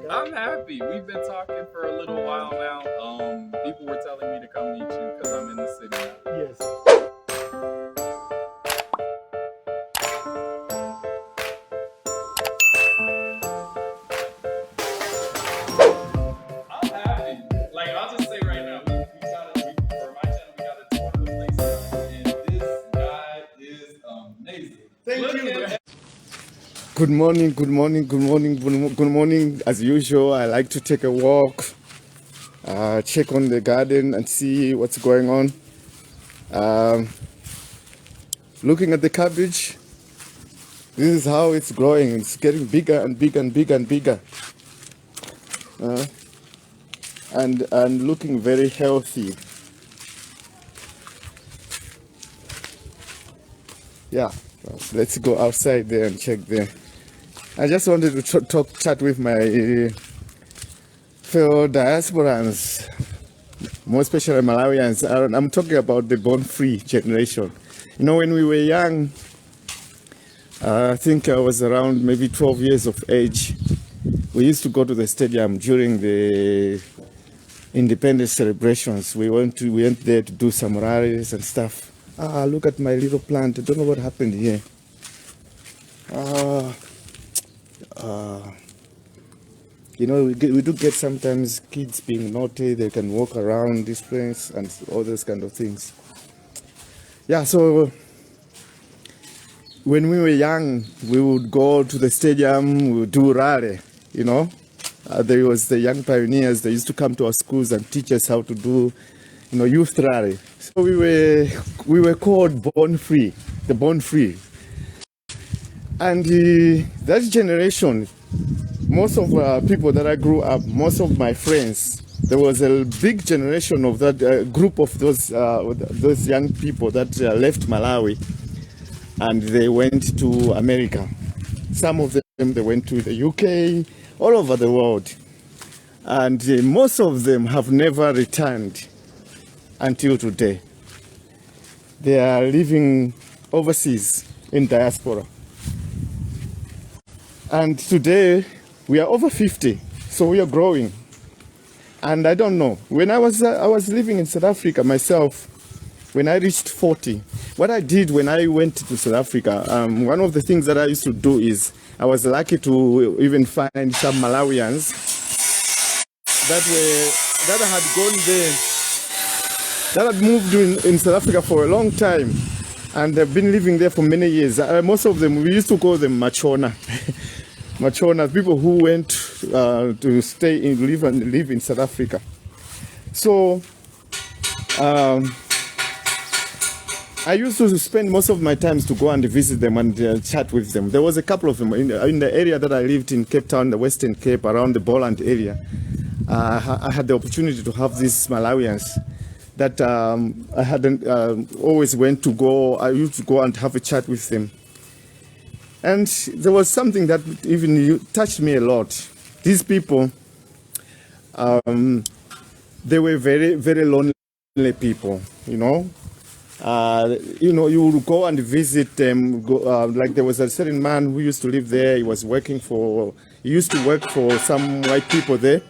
I'm happy. We've been talking for a little while now. People were telling me to come meet you because I'm in the city now. Yes. I'm happy. Like, I'll just say right now, for my channel, we got a tour of the place now, and this guy is amazing. Thank you, Look bro. at Good morning, good morning, good morning, good morning. As usual, I like to take a walk, check on the garden and see what's going on. Looking at the cabbage, this is how it's growing. It's getting bigger and bigger and bigger and bigger. And looking very healthy. Yeah, let's go outside there and check there. I just wanted to chat with my fellow diasporans, more especially Malawians. I'm talking about the born-free generation. You know, when we were young, I think I was around maybe 12 years of age. We used to go to the stadium during the independence celebrations. We went there to do some rallies and stuff. Look at my little plant. I don't know what happened here. You know, we do get sometimes kids being naughty. They can walk around this place and all those kind of things. Yeah, so when we were young, we would go to the stadium, we would do rally, you know. There was the young pioneers. They used to come to our schools and teach us how to do, you know, youth rally. So we were called Born Free, the Born Free. And that generation, most of people that I grew up, most of my friends, there was a big generation of that group of those young people that left Malawi and they went to America. Some of them, they went to the UK, all over the world. And most of them have never returned until today. They are living overseas in diaspora. And today we are over 50, so we are growing. And I don't know, when I was living in South Africa myself, when I reached 40, what I did when I went to South Africa, one of the things that I used to do is, I was lucky to even find some Malawians that had gone there, that had moved in South Africa for a long time, and they've been living there for many years. Most of them, we used to call them Machona. Machona, people who went to stay in, live in South Africa. So I used to spend most of my times to go and visit them and chat with them. There was a couple of them in the area that I lived in, Cape Town, the Western Cape, around the Boland area. I had the opportunity to have these Malawians that I hadn't always went to go. I used to go and have a chat with them. And there was something that even touched me a lot. These people, they were very, very lonely people, you know. You would go and visit them. Like there was a certain man who used to live there. He used to work for some white people there.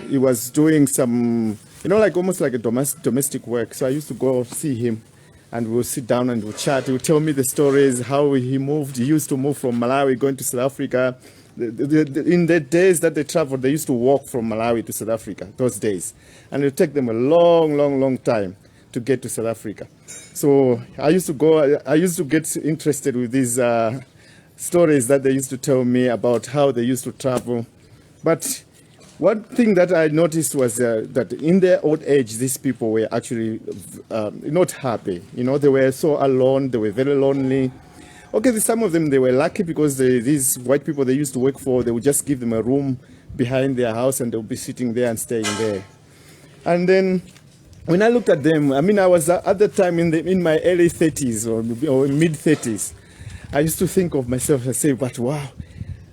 He was doing some, you know, like almost like a domestic work. So I used to go see him, and we'll sit down and we'll chat. He'll tell me the stories, how he moved. He used to move from Malawi, going to South Africa. In the days that they traveled, they used to walk from Malawi to South Africa, those days. And it would take them a long, long, long time to get to South Africa. So I used to get interested with these stories that they used to tell me about how they used to travel. But one thing that I noticed was that in their old age, these people were actually not happy. You know, they were so alone, they were very lonely. Okay, some of them, they were lucky because these white people they used to work for, they would just give them a room behind their house and they'll be sitting there and staying there. And then when I looked at them, I mean, I was at the time in my early 30s or mid 30s. I used to think of myself and say, but wow,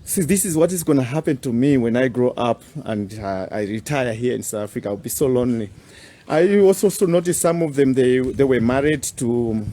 see, this is what is going to happen to me when I grow up and I retire here in South Africa. I'll be so lonely. I also noticed some of them, they were married to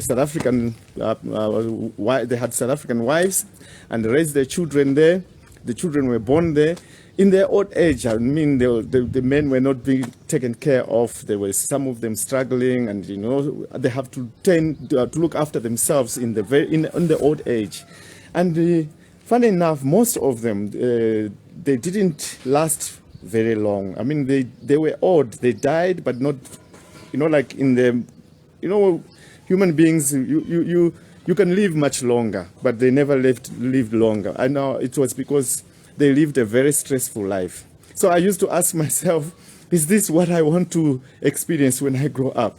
South African, they had South African wives and raised their children there. the children were born there. In their old age, I mean, the men were not being taken care of. There were some of them struggling, and they have to tend to look after themselves in the old age. And funny enough, most of them they didn't last very long. I mean, they were old. They died, but not, like in the, human beings. You can live much longer, but they never lived longer. I know it was because they lived a very stressful life. So I used to ask myself, is this what I want to experience when I grow up?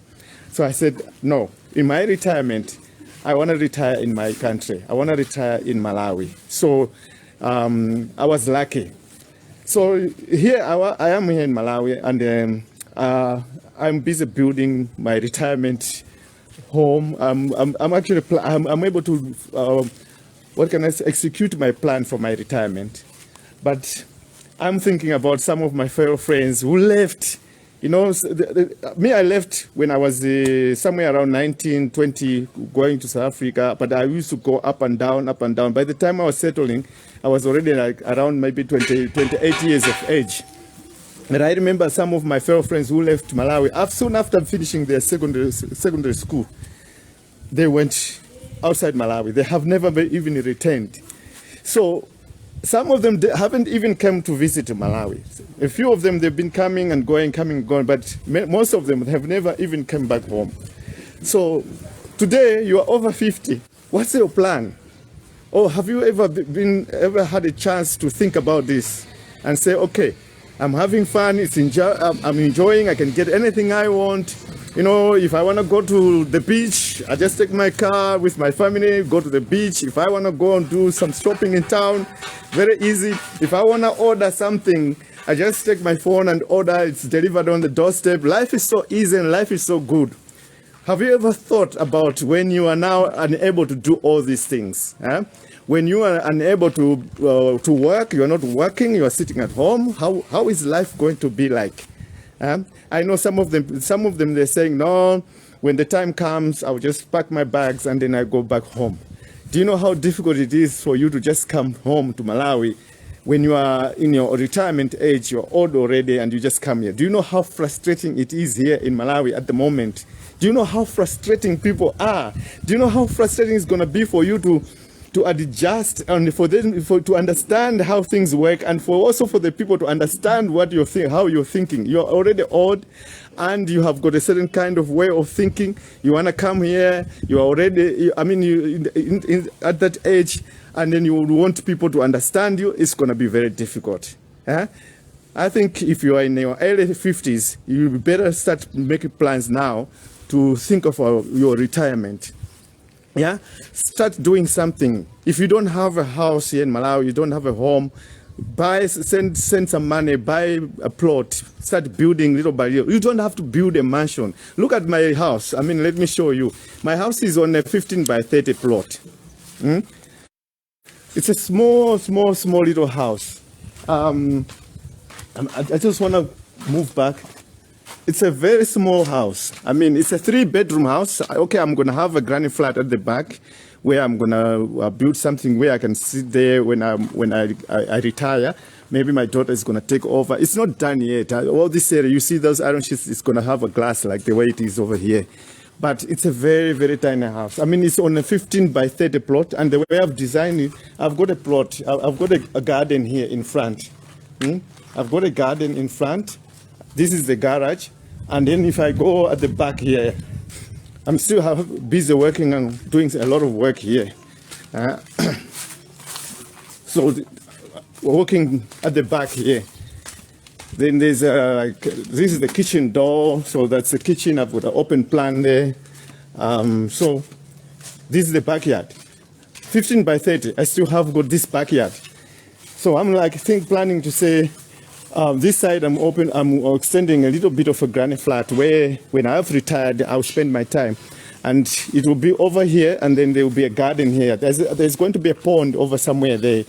So I said, no. In my retirement, I want to retire in my country. I want to retire in Malawi. So I was lucky. So here I am here in Malawi, and I'm busy building my retirement home. I'm actually I'm able to execute my plan for my retirement. But I'm thinking about some of my fellow friends who left. Me, I left when I was somewhere around 19, 20, going to South Africa, but I used to go up and down, up and down. By the time I was settling, I was already like around maybe 28 years of age. And I remember some of my fellow friends who left Malawi, soon after finishing their secondary school, they went outside Malawi. They have never even returned. So some of them haven't even come to visit Malawi. A few of them, they've been coming and going, but most of them have never even come back home. So today you are over 50. What's your plan? Or have you ever had a chance to think about this and say, okay, I'm having fun, I'm enjoying, I can get anything I want. If I want to go to the beach, I just take my car with my family, go to the beach. If I want to go and do some shopping in town, very easy. If I want to order something, I just take my phone and order, it's delivered on the doorstep. Life is so easy and life is so good. Have you ever thought about when you are now unable to do all these things? When you are unable to work, you are not working, you are sitting at home, how is life going to be like? I know some of them, they're saying, no, when the time comes, I'll just pack my bags and then I go back home. Do you know how difficult it is for you to just come home to Malawi when you are in your retirement age, you're old already, and you just come here? Do you know how frustrating it is here in Malawi at the moment? Do you know how frustrating people are? Do you know how frustrating it's going to be for you to adjust and for them to understand how things work, and also for the people to understand what how you're thinking? You're already old and you have got a certain kind of way of thinking. You want to come here, you are already, at that age, and then you want people to understand you. It's going to be very difficult. I think if you are in your early 50s, you better start making plans now to think of your retirement. Start doing something. If you don't have a house here in Malawi, you don't have a home, send some money, buy a plot, start building little by little. You don't have to build a mansion. Look at my house. Let me show you. My house is on a 15 by 30 plot. It's a small little house. I just want to move back. It's a very small house. It's a 3-bedroom house. Okay, I'm going to have a granny flat at the back where I'm going to build something where I can sit there when I retire. Maybe my daughter is going to take over. It's not done yet. All this area, you see those iron sheets, it's going to have a glass like the way it is over here. But it's a very, very tiny house. It's on a 15 by 30 plot, and the way I've designed it, I've got a plot. I've got a garden here in front. I've got a garden in front. This is the garage, and then if I go at the back here, I'm still busy working and doing a lot of work here. So working at the back here. Then there's this is the kitchen door, so that's the kitchen. I've got an open plan there. So this is the backyard, 15 by 30. I still have got this backyard. So I'm planning to say, this side I'm extending a little bit of a granny flat where when I've retired, I'll spend my time. And it will be over here, and then there will be a garden here. There's going to be a pond over somewhere there,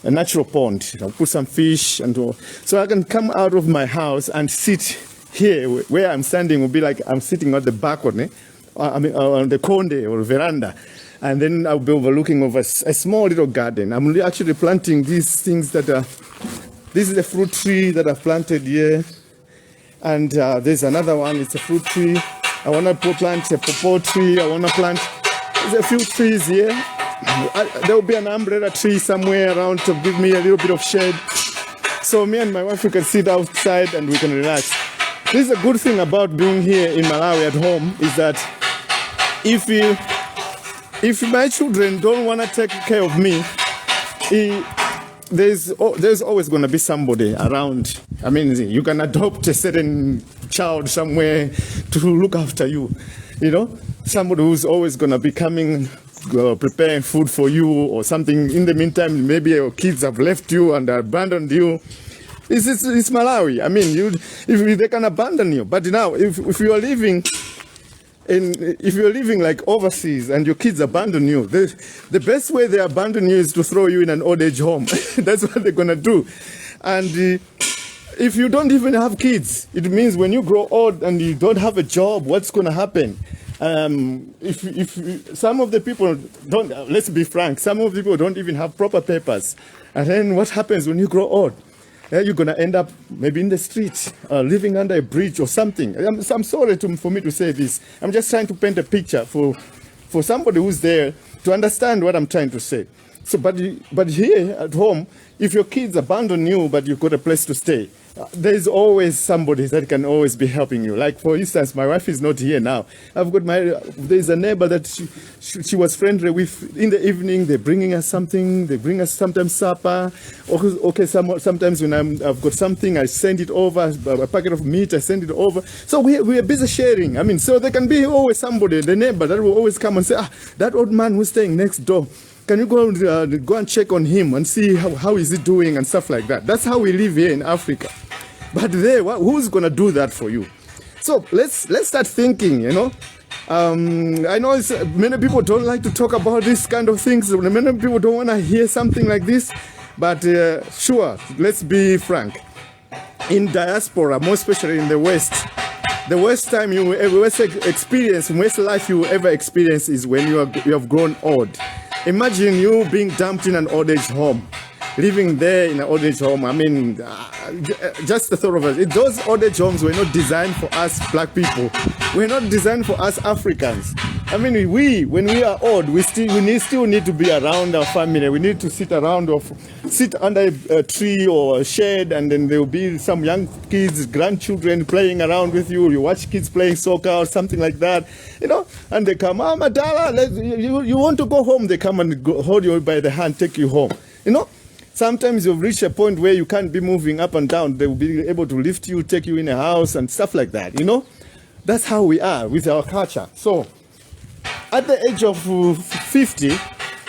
a natural pond. I'll put some fish, and so I can come out of my house and sit here. Where I'm standing will be like I'm sitting on the balcony, on the conde or veranda. And then I'll be overlooking over a small little garden. I'm actually planting these things that are, this is a fruit tree that I've planted here. And there's another one, it's a fruit tree. I want to plant a pawpaw tree. I want to plant, there's a few trees here. There will be an umbrella tree somewhere around to give me a little bit of shade. So me and my wife, we can sit outside and we can relax. This is a good thing about being here in Malawi at home, is that if my children don't want to take care of me, there's always going to be somebody around. I mean, you can adopt a certain child somewhere to look after you, you know, somebody who's always going to be coming, preparing food for you or something. In the meantime, maybe your kids have left you and abandoned you. It's Malawi. I mean, if they can abandon you. But now, if you are living if you're living like overseas and your kids abandon you, the best way they abandon you is to throw you in an old age home. That's what they're gonna do. And if you don't even have kids, it means when you grow old and you don't have a job, what's gonna happen? If some of the people don't, let's be frank, some of the people don't even have proper papers. And then what happens when you grow old? You're going to end up maybe in the street, living under a bridge or something. I'm sorry for me to say this. I'm just trying to paint a picture for somebody who's there to understand what I'm trying to say. So, but here at home, if your kids abandon you, but you've got a place to stay, there's always somebody that can always be helping you. Like, for instance, my wife is not here now. There's a neighbor that she was friendly with. In the evening, they're bringing us something. They bring us sometimes supper. Okay, sometimes when I've got something, I send it over. A packet of meat, I send it over. So we are busy sharing. I mean, so there can be always somebody, the neighbor, that will always come and say, that old man who's staying next door, can you go and check on him and see how is he doing and stuff like that? That's how we live here in Africa. But there, who's going to do that for you? So let's start thinking, you know. I know many people don't like to talk about these kind of things. Many people don't want to hear something like this. But sure, let's be frank. In diaspora, more especially in the West, the worst time you will ever experience, worst life you will ever experience is when you have grown old. Imagine you being dumped in an old age home, living there in an old age home. I mean, just the thought of it. Those old age homes were not designed for us black people. We're not designed for us Africans. I mean, when we are old, we still need to be around our family. We need to sit under a tree or a shed, and then there will be some young kids, grandchildren playing around with you. You watch kids playing soccer or something like that, you know, and they come, Madala, you want to go home? They come and hold you by the hand, take you home, you know. Sometimes you've reached a point where you can't be moving up and down. They will be able to lift you, take you in a house and stuff like that, you know. That's how we are with our culture. So at the age of 50,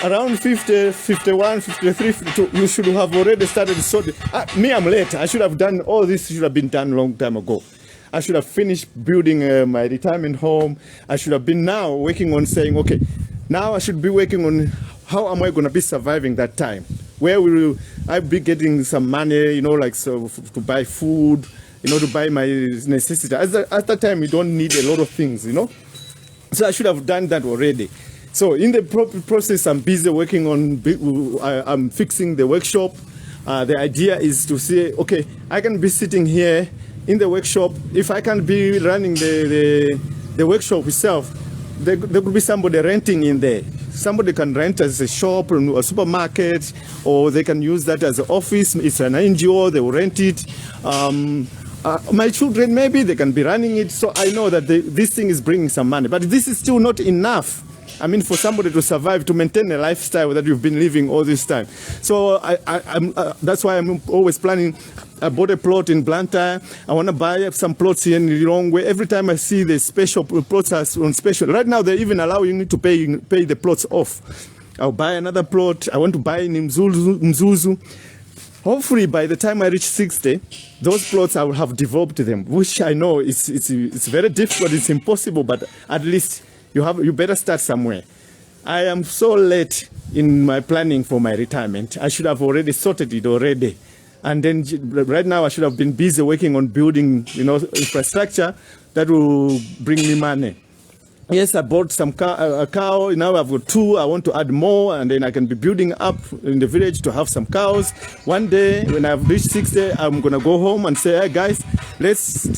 around 50, 51, 53, 52, you should have already started sorting. Me, I'm late. I should have done all this. Should have been done a long time ago. I should have finished building my retirement home. I should have been now working on saying, okay, now I should be working on how am I going to be surviving that time? Where will I be getting some money, you know, like so to buy food, you know, to buy my necessity. At that time, you don't need a lot of things, you know. So I should have done that already. So in the process, I'm busy working on, I'm fixing the workshop. The idea is to say, okay, I can be sitting here in the workshop. If I can be running the workshop itself, there could be somebody renting in there. Somebody can rent as a shop or a supermarket, or they can use that as an office. It's an NGO, they will rent it. My children, maybe they can be running it. So I know that this thing is bringing some money, but this is still not enough. I mean, for somebody to survive, to maintain a lifestyle that you've been living all this time. So that's why I'm always planning. I bought a plot in Blantyre. I want to buy some plots here in Lilongwe. Every time I see the special plots are on special. Right now, they're even allowing me to pay the plots off. I'll buy another plot. I want to buy in Mzuzu. Hopefully, by the time I reach 60, those plots I will have developed them, which I know it's very difficult. It's impossible, but at least you better start somewhere. I am so late in my planning for my retirement. I should have already sorted it already. And then right now I should have been busy working on building, you know, infrastructure that will bring me money. yes, I bought a cow. Now I've got 2. I want to add more, and then I can be building up in the village to have some cows. One day, when I've reached 60, I'm gonna go home and say, "Hey guys, let's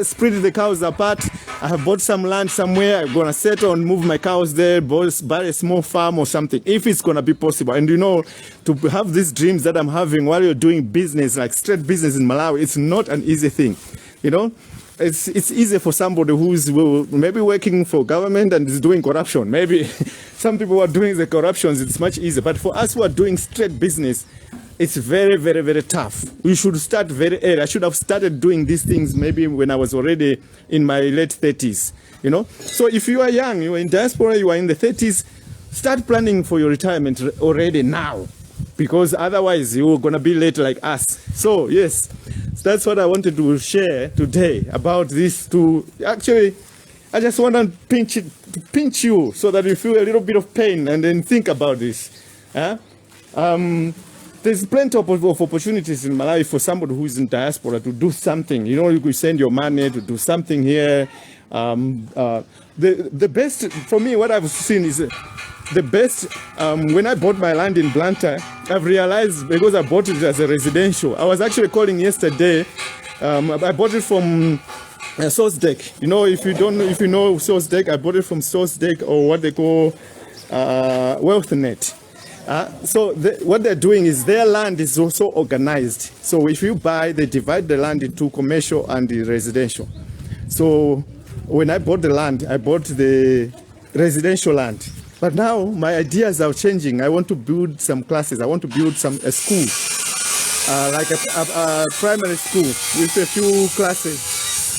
split the cows apart. I have bought some land somewhere. I'm gonna settle and move my cows there, buy a small farm or something, if it's gonna be possible." And to have these dreams that I'm having while you're doing business, like straight business in Malawi, it's not an easy thing, It's easy for somebody who's maybe working for government and is doing corruption. Maybe some people who are doing the corruptions, it's much easier. But for us who are doing straight business, it's very, very, very tough. We should start very early. I should have started doing these things maybe when I was already in my late 30s, So if you are young, you are in diaspora, you are in the 30s, start planning for your retirement already now, because otherwise you're going to be late like us. So yes, that's what I wanted to share today about these two. Actually, I just want to pinch you so that you feel a little bit of pain and then think about this. There's plenty of opportunities in Malawi for somebody who is in diaspora to do something. You could send your money to do something here. The best, for me, what I've seen is the best. When I bought my land in Blantyre, I've realized, because I bought it as a residential. I was actually calling yesterday. I bought it from Source Deck. If you know Source Deck, I bought it from Source Deck, or what they call WealthNet. So what they're doing is their land is also organized. So if you buy, they divide the land into commercial and the residential. So when I bought the land, I bought the residential land. But now my ideas are changing. I want to build some classes. I want to build a school, like a primary school with a few classes.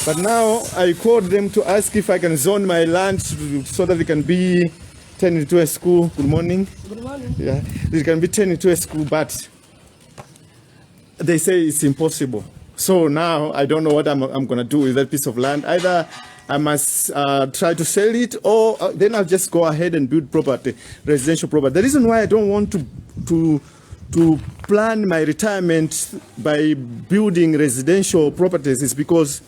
But now I called them to ask if I can zone my land so that it can be turned into a school. Good morning. Good morning. Yeah, it can be turned into a school, but they say it's impossible. So now I don't know what I'm going to do with that piece of land. Either I must try to sell it, or then I'll just go ahead and build property, residential property. The reason why I don't want to plan my retirement by building residential properties is because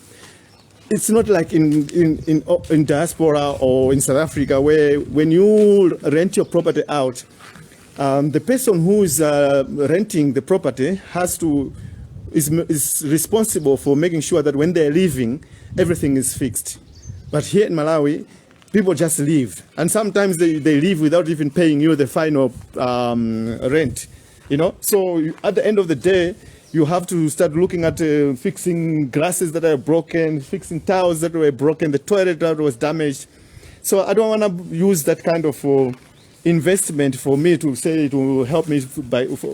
it's not like in diaspora or in South Africa, where when you rent your property out, the person who is renting the property is responsible for making sure that when they're leaving, everything is fixed. But here in Malawi, people just leave, and sometimes they leave without even paying you the final rent. So at the end of the day, you have to start looking at fixing glasses that are broken, fixing towels that were broken, the toilet that was damaged. So I don't want to use that kind of investment for me to say it will help me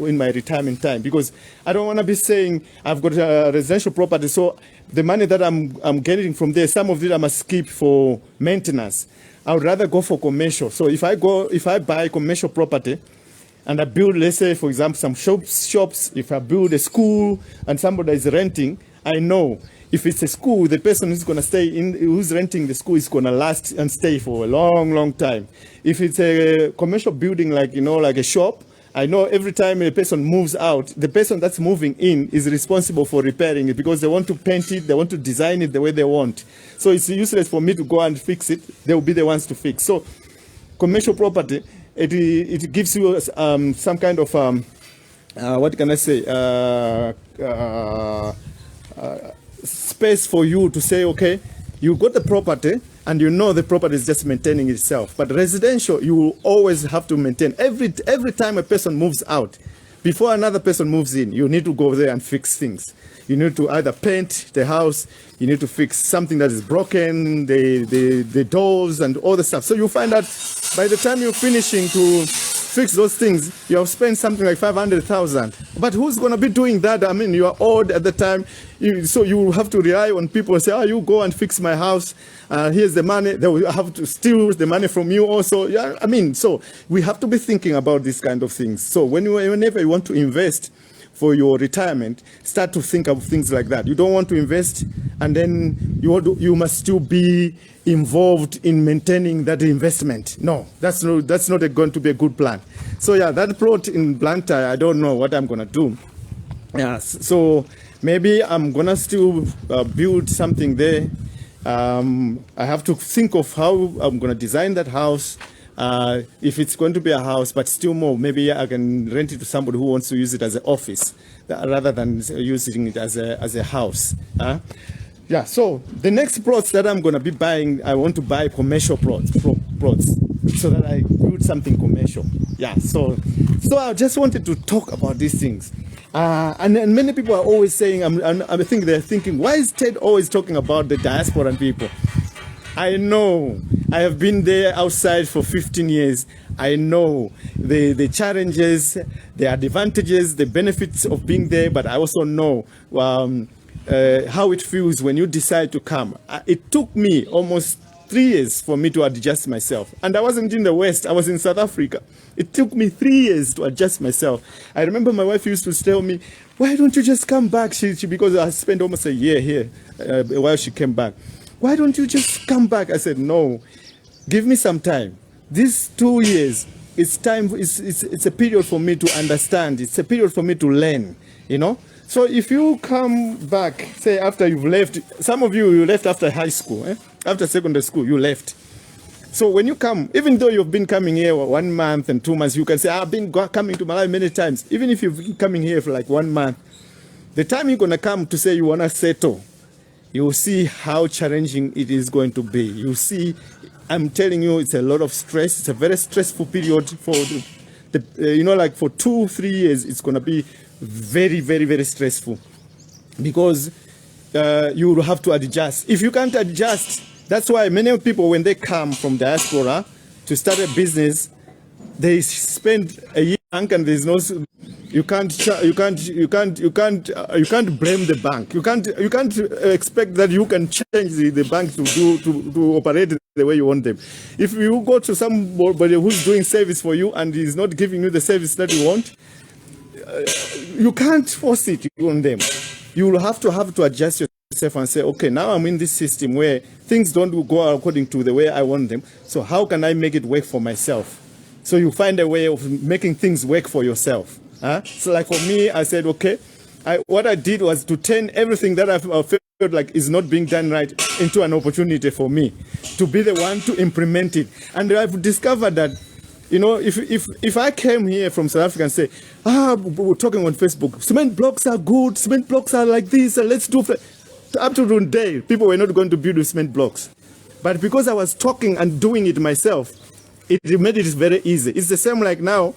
in my retirement time, because I don't want to be saying I've got a residential property, so the money that I'm getting from there, some of it I must keep for maintenance. I would rather go for commercial. So if I buy commercial property and I build, let's say, for example, some shops, if I build a school and somebody is renting, I know if it's a school, the person who's going to who's renting the school is going to last and stay for a long, long time. If it's a commercial building, like a shop, I know every time a person moves out, the person that's moving in is responsible for repairing it, because they want to paint it, they want to design it the way they want. So it's useless for me to go and fix it. They will be the ones to fix. So commercial property, it gives you some kind of what can I say? Space for you to say, okay, you got the property and the property is just maintaining itself. But residential, you will always have to maintain. Every time a person moves out, before another person moves in, you need to go there and fix things. You need to either paint the house, you need to fix something that is broken, the doors and all the stuff. So you find that by the time you're finishing to fix those things, you have spent something like 500,000. But who's going to be doing that? I mean, you are old at the time, so you have to rely on people and say, "Oh, you go and fix my house. Here's the money." They will have to steal the money from you also. Yeah, I mean, so we have to be thinking about these kind of things. So whenever you want to invest for your retirement, start to think of things like that. You don't want to invest and then you must still be involved in maintaining that investment. No, that's not going to be a good plan. So yeah, that plot in Blantyre, I don't know what I'm going to do. Yeah, so maybe I'm going to still build something there. I have to think of how I'm going to design that house. If it's going to be a house, but still more, maybe I can rent it to somebody who wants to use it as an office rather than using it as a house. Yeah, so the next plots that I'm going to be buying, I want to buy commercial plots so that I build something commercial. Yeah, so I just wanted to talk about these things. And many people are always saying, I think they're thinking, why is Ted always talking about the diaspora people? I know. I have been there outside for 15 years. I know the challenges, the advantages, the benefits of being there, but I also know how it feels when you decide to come. It took me almost 3 years for me to adjust myself. And I wasn't in the West, I was in South Africa. It took me 3 years to adjust myself. I remember my wife used to tell me, why don't you just come back? Because I spent almost a year here while she came back. Why don't you just come back? I said, no, give me some time. These 2 years, it's time, it's a period for me to understand. It's a period for me to learn, you know? So if you come back, say after you've left, some of you left after high school, after secondary school, you left. So when you come, even though you've been coming here 1 month and 2 months, you can say, I've been coming to Malawi many times. Even if you've been coming here for like 1 month, the time you're going to come to say you want to settle, you'll see how challenging it is going to be. You'll see, I'm telling you, it's a lot of stress. It's a very stressful period for like for 2-3 years, it's going to be very, very, very stressful because you will have to adjust. If you can't adjust, that's why many people, when they come from diaspora to start a business, they spend a year and there's no. You can't blame the bank. You can't expect that you can change the bank to operate the way you want them. If you go to somebody who's doing service for you and is not giving you the service that you want, you can't force it on them. You will have to adjust yourself and say, okay, now I'm in this system where things don't go according to the way I want them. So how can I make it work for myself? So you find a way of making things work for yourself. So like for me, I said, okay, what I did was to turn everything that I felt like is not being done right into an opportunity for me to be the one to implement it. And I've discovered that, you know, if I came here from South Africa and say, we're talking on Facebook, cement blocks are good, cement blocks are like this, let's do it. Up to today, people were not going to build with cement blocks. But because I was talking and doing it myself, it made it very easy. It's the same like now,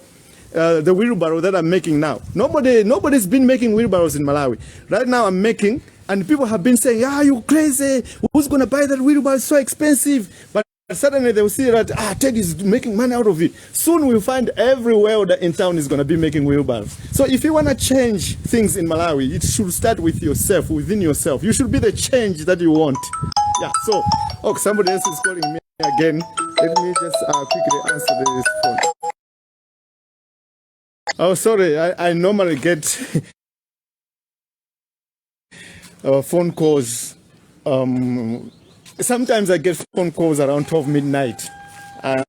the wheelbarrow that I'm making now. Nobody's been making wheelbarrows in Malawi. Right now I'm making, and people have been saying, you crazy, who's going to buy that wheelbarrow? It's so expensive. But suddenly they will see that, Ted is making money out of it. Soon we'll find every welder in town is going to be making wheelbarrows. So if you want to change things in Malawi, it should start with yourself, within yourself. You should be the change that you want. Yeah, so, somebody else is calling me again. Let me just quickly answer this phone. Oh, sorry, I normally get phone calls. Sometimes I get phone calls around 12 midnight. I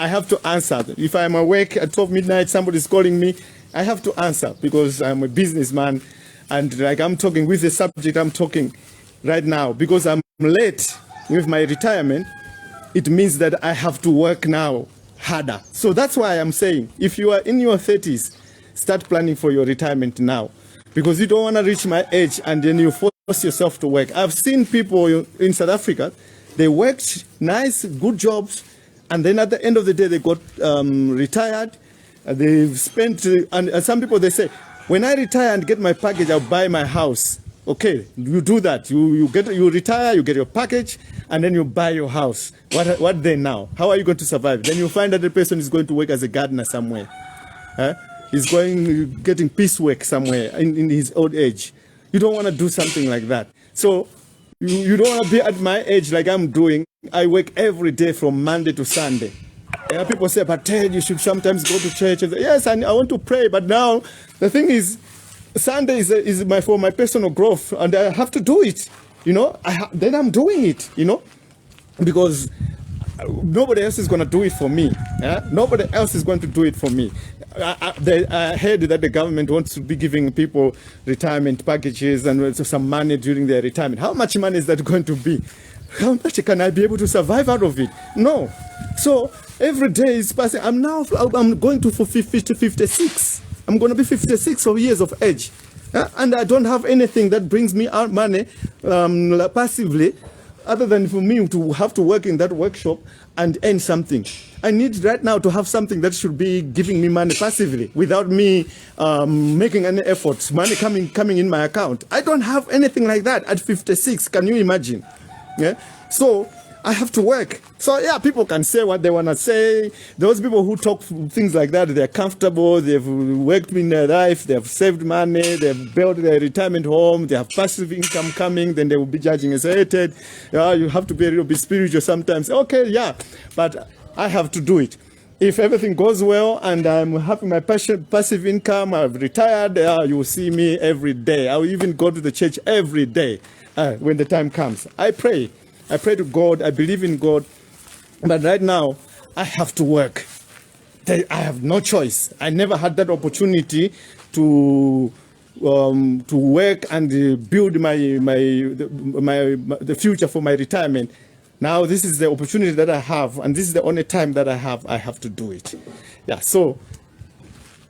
have to answer. If I'm awake at 12 midnight, somebody's calling me, I have to answer because I'm a businessman and like I'm talking with the subject I'm talking right now because I'm late with my retirement. It means that I have to work now harder. So that's why I'm saying, if you are in your 30s, start planning for your retirement now. Because you don't want to reach my age and then you force yourself to work. I've seen people in South Africa, they worked nice, good jobs, and then at the end of the day, they got retired. They've spent, and some people, they say, when I retire and get my package, I'll buy my house. Okay, you do that. You retire, you get your package, and then you buy your house. What then now? How are you going to survive? Then you find that the person is going to work as a gardener somewhere. He's getting piecework somewhere in his old age. You don't want to do something like that. So you don't want to be at my age like I'm doing. I work every day from Monday to Sunday. People say, but Ted, you should sometimes go to church. Yes, I want to pray, but now the thing is, Sunday is for my personal growth, and I have to do it. You know, then I'm doing it. You know, because nobody else is going to do it for me. Nobody else is going to do it for me. I heard that the government wants to be giving people retirement packages and some money during their retirement. How much money is that going to be? How much can I be able to survive out of it? No. So every day is passing. I'm going to for 56. I'm going to be 56 years of age. And I don't have anything that brings me out money passively, other than for me to have to work in that workshop and earn something. I need right now to have something that should be giving me money passively without me making any efforts, money coming in my account. I don't have anything like that at 56. Can you imagine? Yeah. So I have to work. So yeah, people can say what they want to say. Those people who talk things like that, they're comfortable, they've worked in their life, they've saved money, they've built their retirement home, they have passive income coming, then they will be judging and say, hey Ted, you have to be a little bit spiritual sometimes. Okay, yeah, but I have to do it. If everything goes well and I'm having my passive income, I've retired, you will see me every day. I will even go to the church every day when the time comes. I pray to God, I believe in God, but right now I have to work. I have no choice. I never had that opportunity to work and build the future for my retirement. Now this is the opportunity that I have, and this is the only time that I have to do it. Yeah, so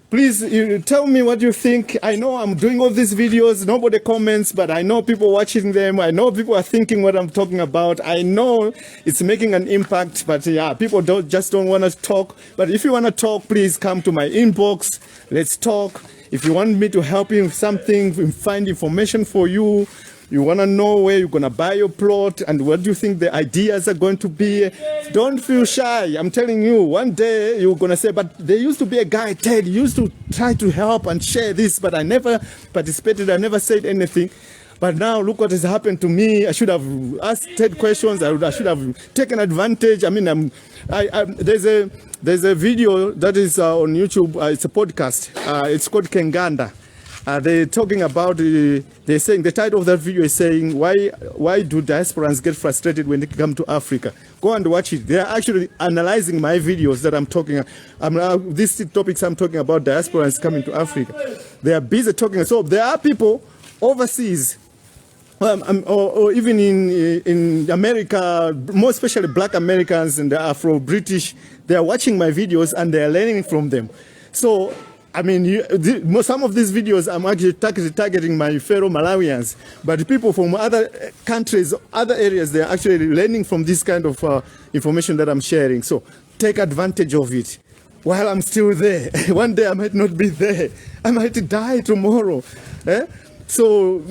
please tell me what you think. I know I'm doing all these videos, nobody comments, but I know people watching them. I know people are thinking what I'm talking about. I know it's making an impact, but yeah, people just don't want to talk. But if you want to talk, please come to my inbox. Let's talk. If you want me to help you with something, find information for you, you want to know where you're going to buy your plot and what do you think the ideas are going to be, don't feel shy. I'm telling you, one day you're going to say, but there used to be a guy, Ted, used to try to help and share this, but I never participated, I never said anything. But now look what has happened to me. I should have asked Ted questions. I should have taken advantage. I mean, there's a video that is on YouTube. It's a podcast. It's called Kenganda. They're talking about, they're saying, the title of that video is saying, why do diasporans get frustrated when they come to Africa? Go and watch it. They're actually analyzing my videos that I'm talking, these topics I'm talking about, diasporans coming to Africa. They are busy talking. So there are people overseas, or even in America, more especially Black Americans and the Afro-British, they are watching my videos and they are learning from them. So I mean, some of these videos I'm actually targeting my fellow Malawians, but people from other countries, other areas, they're actually learning from this kind of information that I'm sharing. So take advantage of it while I'm still there. One day I might not be there. I might die tomorrow. So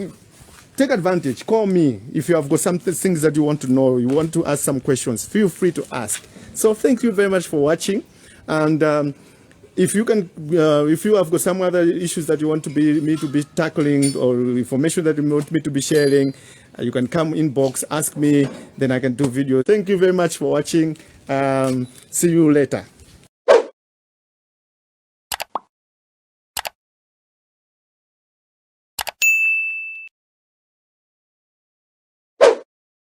take advantage. Call me if you have got some things that you want to know, you want to ask some questions, feel free to ask. So thank you very much for watching. And if you have got some other issues that you want me to be tackling or information that you want me to be sharing, you can come inbox, ask me, then I can do video. Thank you very much for watching. See you later.